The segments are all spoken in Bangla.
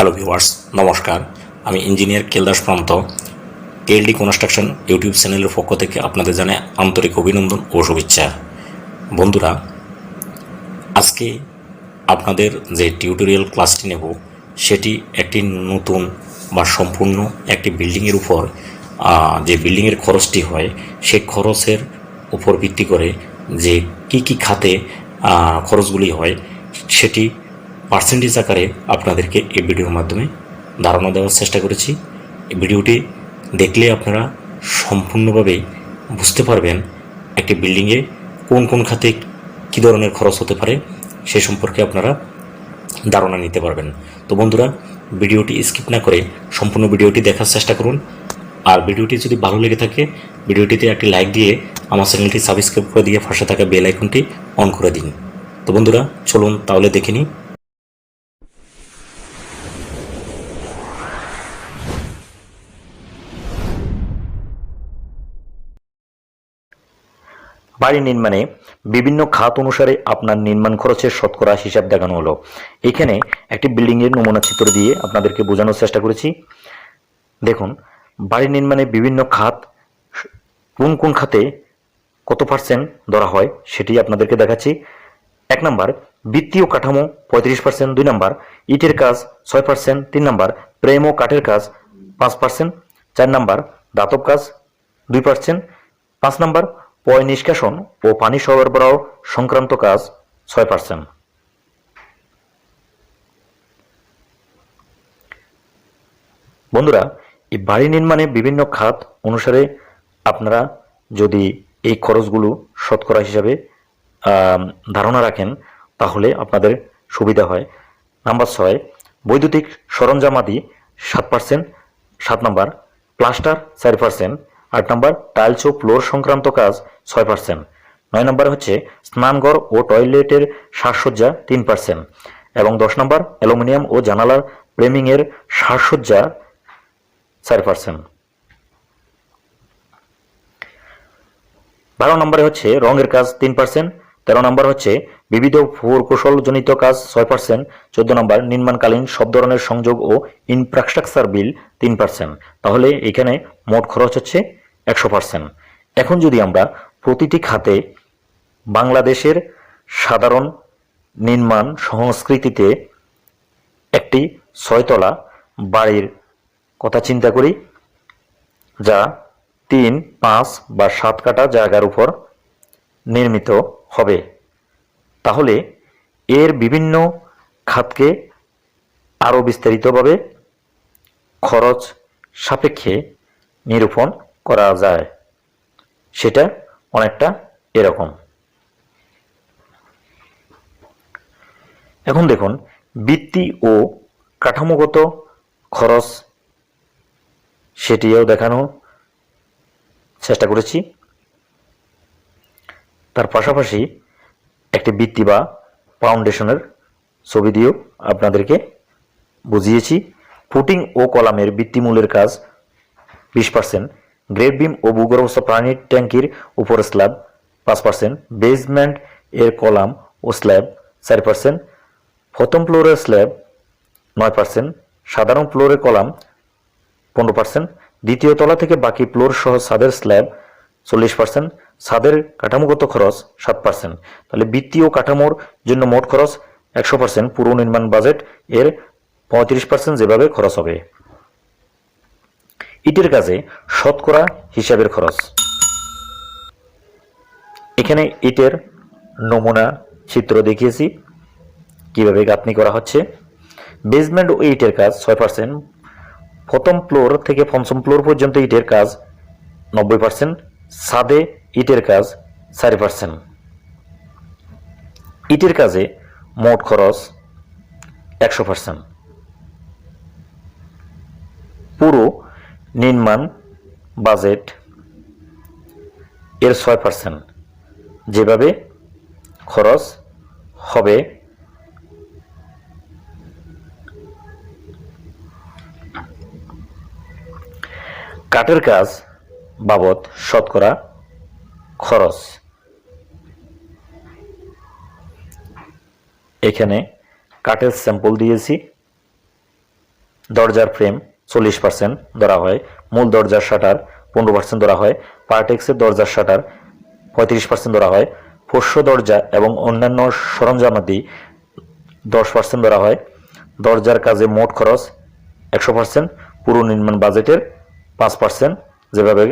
হ্যালো ভিউয়ার্স, নমস্কার। আমি ইঞ্জিনিয়ার কেলদাস প্রান্ত KLD কনস্ট্রাকশন ইউটিউব চ্যানেলের পক্ষ থেকে আপনাদের জানাই আন্তরিক অভিনন্দন ও শুভেচ্ছা। বন্ধুরা, আজকে আপনাদের যে টিউটোরিয়াল ক্লাসটি নেব সেটি একটি নতুন বা সম্পূর্ণ একটি বিল্ডিংয়ের উপর যে বিল্ডিংয়ের খরচটি হয় সেই খরচের উপর ভিত্তি করে যে কি খাতে খরচগুলি হয় সেটি পার্সেন্টেজ আকারে আপনাদেরকে এই ভিডিওর মাধ্যমে ধারণা দেওয়ার চেষ্টা করেছি। এই ভিডিওটি দেখলে আপনারা সম্পূর্ণভাবে বুঝতে পারবেন একটি বিল্ডিংয়ে কোন কোন খাতে কী ধরনের খরচ হতে পারে সে সম্পর্কে আপনারা ধারণা নিতে পারবেন। তো বন্ধুরা, ভিডিওটি স্কিপ না করে সম্পূর্ণ ভিডিওটি দেখার চেষ্টা করুন। আর ভিডিওটি যদি ভালো লেগে থাকে ভিডিওটিতে একটি লাইক দিয়ে আমার চ্যানেলটি সাবস্ক্রাইব করে দিয়ে পাশে থাকা বেল আইকনটি অন করে দিন। তো বন্ধুরা, চলুন তাহলে দেখে নিই। বাড়ি নির্মাণে বিভিন্ন খাত অনুসারে আপনার নির্মাণ খরচের শতকরা হিসাব দেখানো হলো। এখানে একটি বিল্ডিংয়ের নমুনা চিত্র দিয়ে আপনাদেরকে বোঝানোর চেষ্টা করেছি। দেখুন, বাড়ি নির্মাণে বিভিন্ন খাত কোন কোন খাতে কত পার্সেন্ট ধরা হয় সেটি আপনাদেরকে দেখাচ্ছি। 1 নম্বর বৃত্তীয় কাঠামো 35%, 2 নম্বর ইটের কাজ 6%, 3 নম্বর ফ্রেম ও কাঠের কাজ 5%, 4 নম্বর ধাতব কাজ 2%, 5 নম্বর পয় নিষ্কাশন ও পানি সরবরাহ সংক্রান্ত কাজ 6%। বন্ধুরা, এই বাড়ি নির্মাণে বিভিন্ন খাত অনুসারে আপনারা যদি এই খরচগুলো শতকরা হিসাবে ধারণা রাখেন তাহলে আপনাদের সুবিধা হয়। নাম্বার 6 বৈদ্যুতিক সরঞ্জামাদি 7%, 7 নম্বর প্লাস্টার 4%, 8 নম্বর টাইলস ও ফ্লোর সংক্রান্ত কাজ 6%, 9 নম্বর হচ্ছে স্নানঘর ও টয়লেটের সাজসজ্জা 3%, এবং 10 নম্বর অ্যালুমিনিয়াম ও জানালার ফ্রেমিংয়ের সাজসজ্জা 4%। 12 নম্বরে হচ্ছে রঙের কাজ 3%, 13 নম্বর হচ্ছে বিবিধ প্রকৌশলজনিত কাজ 6%, 14 নম্বর নির্মাণকালীন সব ধরনের সংযোগ ও ইনফ্রাস্ট্রাকচার বিল 3%। তাহলে এখানে মোট খরচ হচ্ছে 100%। এখন যদি আমরা প্রতিটি খাতে বাংলাদেশের সাধারণ নির্মাণ সংস্কৃতিতে একটি 6 তলা বাড়ির কথা চিন্তা করি, যা 3, 5 বা 7 কাঠা জায়গার উপর নির্মিত হবে, তাহলে এর বিভিন্ন খাতকে আরও বিস্তারিতভাবে খরচ সাপেক্ষে নিরূপণ করা যায়। সেটা অনেকটা এরকম। এখন দেখুন, বৃত্তি ও কাঠামোগত খরচ সেটিও দেখানো চেষ্টা করেছি। তার পাশাপাশি একটি ভিত্তি বা ফাউন্ডেশনের ছবি দিয়েও আপনাদেরকে বুঝিয়েছি। ফুটিং ও কলামের ভিত্তিমূলের কাজ 20%, গ্রেড বিম ও ভূগর্ভস্থ পানির ট্যাঙ্কির উপর স্ল্যাব 5%, বেসমেন্ট এর কলাম ও স্ল্যাব 4%, প্রথম ফ্লোরের স্ল্যাব 9%, সাধারণ ফ্লোরের কলাম 15%, দ্বিতীয় তলা থেকে বাকি ফ্লোর সহ ছাদের স্ল্যাব 40%, ছাদের কাঠামোগত খরচ 7%। তাহলে ভিত্তি ও কাঠামোর জন্য মোট খরচ 100%, পুরো নির্মাণ বাজেট এর 35% যেভাবে খরচ হবে। ইটের কাজে শতকরা হিসাবের খরচ, এখানে ইটের নমুনা চিত্র দেখিয়েছি কিভাবে গাঁথনি করা হচ্ছে। বেসমেন্ট ও ইটের কাজ 6%, প্রথম ফ্লোর থেকে পঞ্চম ফ্লোর পর্যন্ত ইটের কাজ 90%, ছাদে ইটের কাজ 4%। ইটের কাজে মোট খরচ 100%, পুরো নির্মাণ বাজেট এর 6% যেভাবে খরচ হবে। কাঠের কাজ বাবদ শতকরা খরচ, এখানে কাঠের স্যাম্পল দিয়েছি। দরজার ফ্রেম 40% ধরা হয়, মূল দরজার শাটার 15% ধরা হয়, পার্টেক্সের দরজার শাটার 35% ধরা হয়, পোষ্য দরজা এবং অন্যান্য সরঞ্জামাদি 10% ধরা হয়। দরজার কাজে মোট খরচ 100%, পুরো নির্মাণ বাজেটের 5% যেভাবে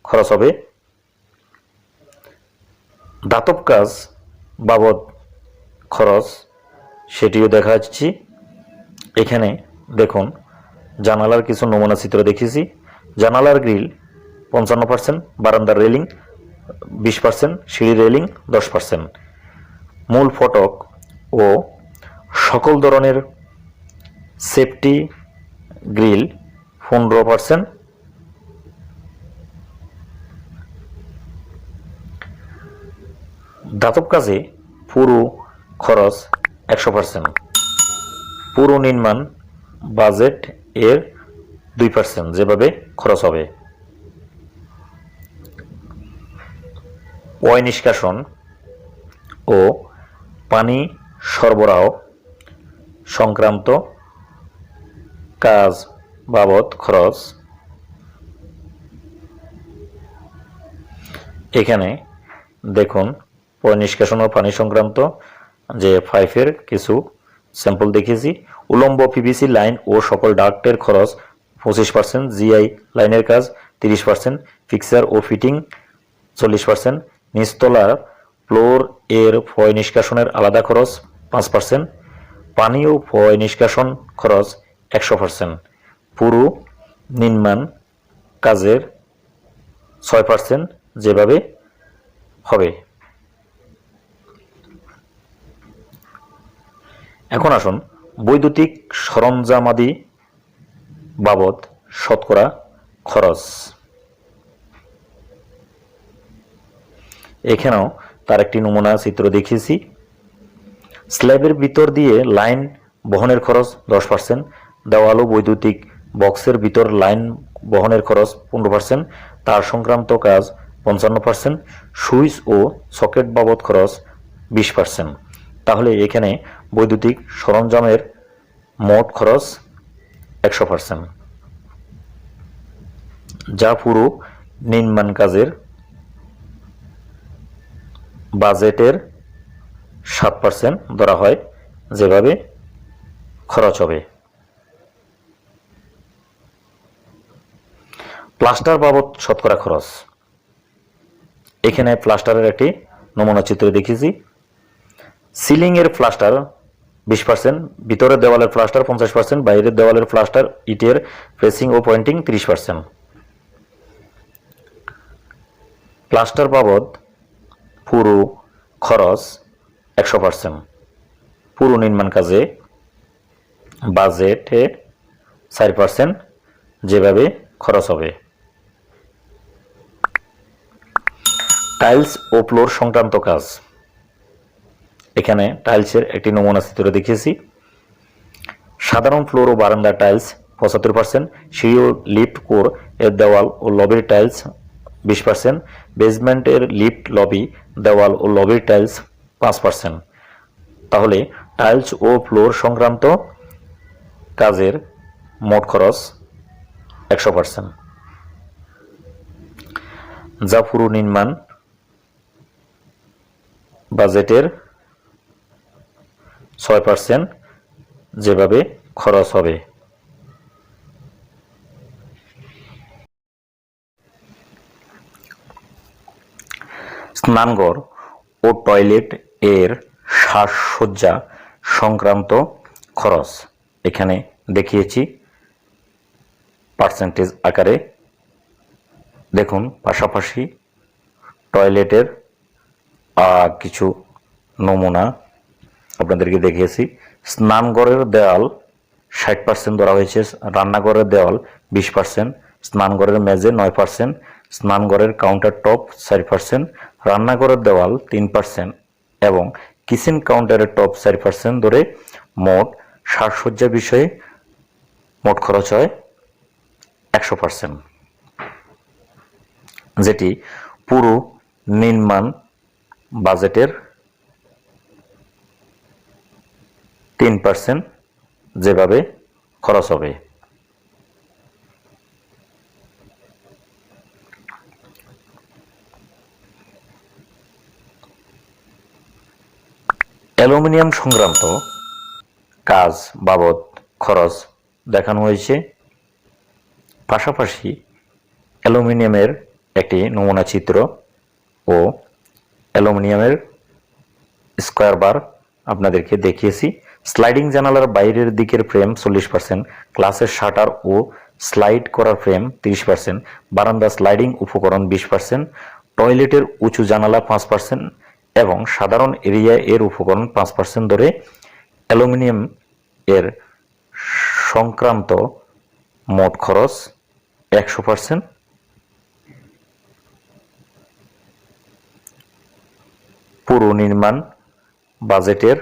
খরচ হবে। ধাতব কাজ বাবদ খরচ সেটিও দেখা যাচ্ছে। এখানে দেখুন জানালার কিছু নমুনা চিত্র দেখিয়েছি। জানালার গ্রিল 55%, বারান্দার রেলিং 20%, সিঁড়ি রেলিং 10%, মূল ফটক ও সকল ধরনের সেফটি গ্রিল 15%, ধাতব কাজে পুরো খরচ 100%, পুরো নির্মাণ বাজেট এর 2% যেভাবে খরচ হবে। অয় নিষ্কাশন ও পানি সরবরাহ সংক্রান্ত কাজ বাবদ খরচ এখানে দেখুন পয় নিষ্কাশন ও পানি সংক্রান্ত যে পাইপের কিছু স্যাম্পল দেখিয়েছি। উলম্ব পিভিসি লাইন ও সকল ডাক্টের খরচ 25%, জিআই লাইনের কাজ 30%, ফিক্সার ও ফিটিং 40%, নিচতলার ফ্লোর এর পয় নিষ্কাশনের আলাদা খরচ 5%, পানি ও পয় নিষ্কাশন খরচ 100%, পুরো নির্মাণ কাজের 6% যেভাবে হবে। এখন আসুন বৈদ্যুতিক সরঞ্জামাদি বাবদ শতকরা খরচ। এখানেও তার একটি নমুনা চিত্র দেখিয়েছি। স্ল্যাবের ভিতর দিয়ে লাইন বহনের খরচ 10%, দেওয়াল ও বৈদ্যুতিক বক্সের ভিতর লাইন বহনের খরচ 15%, তার সংক্রান্ত কাজ 55%, সুইচ ও সকেট বাবদ খরচ 20%। তাহলে এখানে বৈদ্যুতিক সরঞ্জামের মোট খরচ 100%, যা পুরো নির্মাণ কাজের বাজেটের 7% ধরা হয় যেভাবে খরচ হবে। প্লাস্টার বাবদ শতকরা খরচ। এখানে প্লাস্টারের একটি নমুনা চিত্র দেখিয়েছি। সিলিং এর প্লাস্টার 20%, ভিতরের দেওয়ালের প্লাস্টার 50%, বাইরের দেওয়ালের প্লাস্টার ইটের ফেসিং ও পয়েন্টিং 30%। প্লাস্টার বাবদ পুরো খরচ 100%, পুরো নির্মাণ কাজে বাজেটে 4% যেভাবে খরচ হবে। টাইলস ও ফ্লোর সংক্রান্ত কাজ। এখানে টাইলসের একটি নমুনা চিত্র দেখিয়েছি। সাধারণ ফ্লোর ও বারান্দার টাইলস 75%, সিঁড়ি ও লিফট কোর এর দেওয়াল ও লবির টাইলস 20%, বেসমেন্টের লিফট লবি দেওয়াল ও লবির টাইলস 5%। তাহলে টাইলস ও ফ্লোর সংক্রান্ত কাজের মোট খরচ 100%, যা পুরো নির্মাণ বাজেটের 6% যেভাবে খরচ হবে। স্নানঘর ও টয়লেট এর সাজসজ্জা সংক্রান্ত খরচ এখানে দেখিয়েছি পার্সেন্টেজ আকারে। দেখুন পাশাপাশি টয়লেটের কিছু নমুনা আপনাদেরকে দেখিয়েছি। স্নানঘরের দেওয়াল 60% ধরা হয়েছে, রান্নাঘরের দেওয়াল 20%, স্নানঘরের মেঝে 9%, স্নানঘরের কাউন্টার টপ 4%, রান্নাঘরের দেওয়াল 3% এবং কিচেন কাউন্টারের টপ 4% ধরে মোট সাজসজ্জা বিষয়ে মোট খরচ হয় 100%, যেটি পুরো নির্মাণ বাজেটের 3% যেভাবে খরচ হবে। অ্যালুমিনিয়াম সংক্রান্ত কাজ বাবদ খরচ দেখানো হয়েছে। পাশাপাশি অ্যালুমিনিয়ামের একটি নমুনা চিত্র ও অ্যালুমিনিয়ামের স্কোয়ার বার আপনাদেরকে দেখিয়েছি। স্লাইডিং জানালার বাইরের দিকের ফ্রেম 40%, গ্লাসের শাটার ও স্লাইড করার ফ্রেম 30%, বারান্দা স্লাইডিং উপকরণ 20%, টয়লেটের উঁচু জানালা 5% এবং সাধারণ এরিয়া এর উপকরণ 5% ধরে অ্যালুমিনিয়াম এর সংক্রান্ত মোট খরচ 100%। পুরো নির্মাণ বাজেটের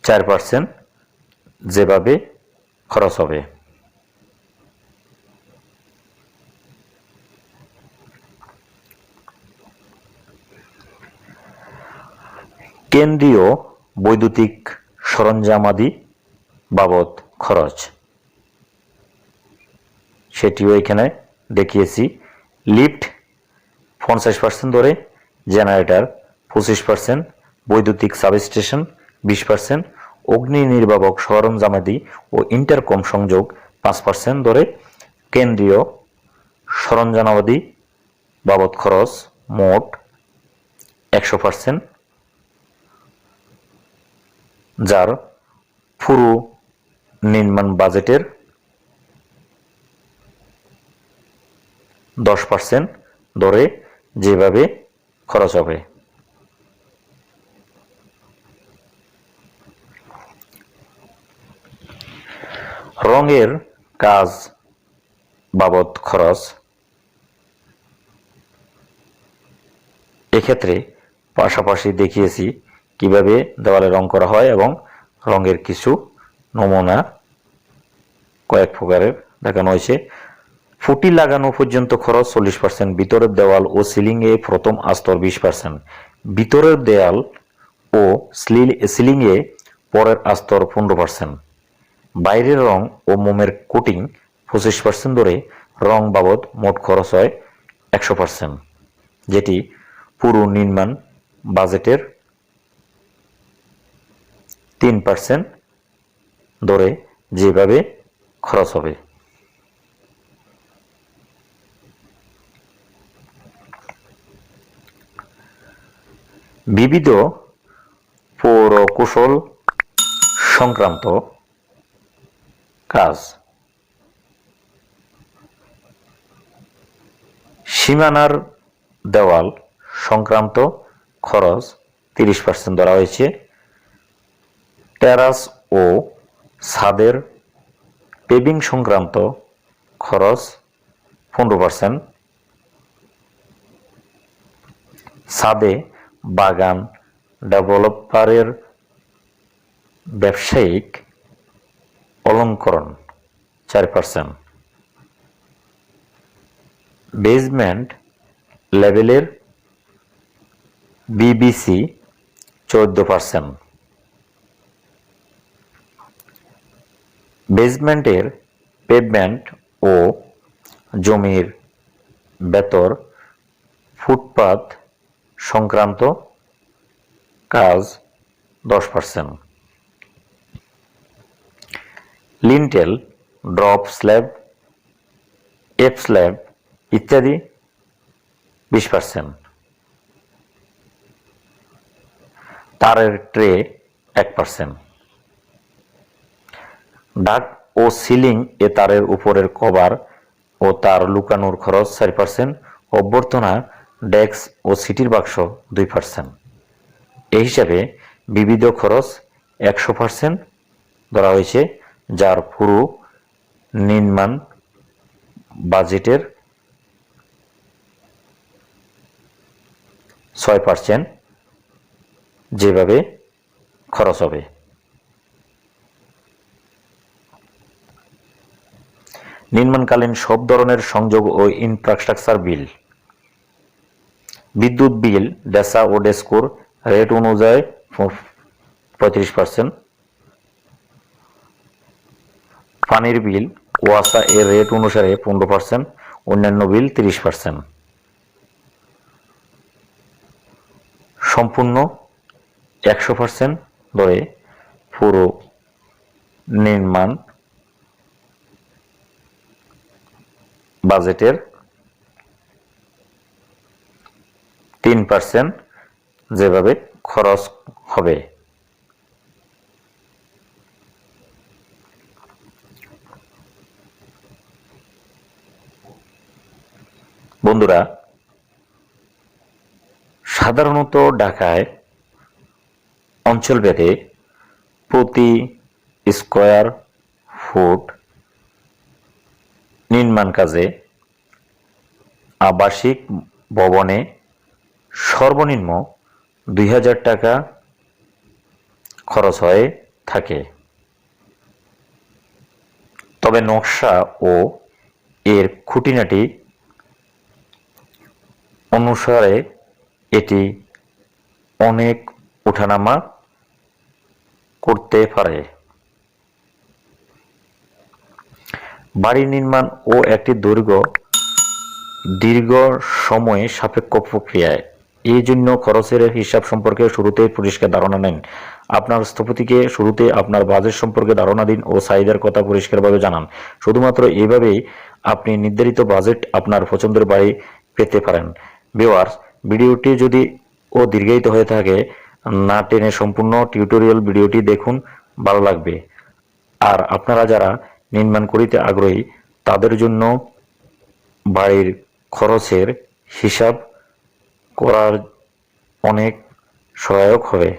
4% যেভাবে খরচ হবে। কেন্দ্রীয় বৈদ্যুতিক সরঞ্জামাদি বাবদ খরচ সেটিও এখানে দেখিয়েছি। লিফট 50% ধরে, জেনারেটর 25%, বৈদ্যুতিক সাবস্টেশন 20%, অগ্নি নির্বাপক সরঞ্জামাদি ও ইন্টারকম সংযোগ 5% ধরে কেন্দ্রীয় সরঞ্জামাদি বাবদ খরচ মোট 100%, যার পুরো নির্মাণ বাজেটের 10% ধরে যেভাবে খরচ হবে। রঙের কাজ বাবদ খরচ এক্ষেত্রে পাশাপাশি দেখিয়েছি কিভাবে দেওয়ালে রং করা হয় এবং রঙের কিছু নমুনা কয়েক প্রকারের দেখানো হয়েছে। ফুটি লাগানো পর্যন্ত খরচ 40%, ভিতরের দেওয়াল ও সিলিংয়ে প্রথম আস্তর 20%, ভিতরের দেয়াল ও সিলিংয়ে পরের আস্তর 15%, বাইরের রং ও মোমের কোটিং 25% ধরে রং বাবদ মোট খরচ হয় 100%, যেটি পুরো নির্মাণ বাজেটের 3% ধরে যেভাবে খরচ হবে। বিবিধ পৌরকৌশল সংক্রান্ত কাজ সীমানার দেওয়াল সংক্রান্ত খরচ 30% ধরা হয়েছে। টেরাস ও ছাদের পেভিং সংক্রান্ত খরচ 15%, ছাদে বাগান ডেভেলপারের ব্যবসায়িক অলঙ্করণ 4%, বেজমেন্ট লেভেলের বিবিসি 14%, বেজমেন্টের পেভমেন্ট ও জমির ভেতর ফুটপাত সংক্রান্ত কাজ 10%, lintel, drop slab, F slab ইত্যাদি 20%, তারের ট্রে 1%, ডাক ও সিলিং এ তারের উপরের কভার ও তার লুকানোর খরচ 4%, অভ্যর্থনা ডেস্ক ও সিটির বাক্স 2%। এই হিসাবে বিবিধ খরচ 100% ধরা হয়েছে, যার পুরো নির্মাণ বাজেটের 6% যেভাবে খরচ হবে। নির্মাণকালীন সব ধরনের সংযোগ ও ইনফ্রাস্ট্রাকচার বিল, বিদ্যুৎ বিল ডেসা ও ডেস্কোর রেট অনুযায়ী 35%, পানির বিল ওয়াসা এর রেট অনুসারে 15%, অন্যান্য বিল 30%। সম্পূর্ণ 100% ধরে পুরো নির্মাণ বাজেটের 3% যেভাবে খরচ হবে। বন্ধুরা, সাধারণত ঢাকায় অঞ্চলভেদে প্রতি স্কয়ার ফুট নির্মাণ কাজে আবাসিক ভবনে সর্বনিম্ন 2000 টাকা খরচ হয়ে থাকে। তবে নকশা ও এর খুঁটিনাটি অনুসারে এটি অনেক ওঠানামা করতে পারে। বাড়ি নির্মাণ ও একটি দীর্ঘ সময় সাপেক্ষ প্রক্রিয়ায়, এই জন্য খরচের হিসাব সম্পর্কে শুরুতে পরিষ্কার ধারণা নেন। আপনার স্থপতিকে শুরুতে আপনার বাজেট সম্পর্কে ধারণা দিন ও চাহিদার কথা পরিষ্কারভাবে জানান। শুধুমাত্র এইভাবেই আপনি নির্ধারিত বাজেট আপনার পছন্দের বাড়ি পেতে পারেন। ভিউয়ার্স, ভিডিওটি যদি দীর্ঘায়িত হয়ে থাকে, না টেনে সম্পূর্ণ টিউটোরিয়াল ভিডিওটি দেখুন, ভালো লাগবে। আর আপনারা যারা নির্মাণ করিতে আগ্রহী তাদের জন্য বাড়ির খরচের হিসাব করার অনেক সহায়ক হবে।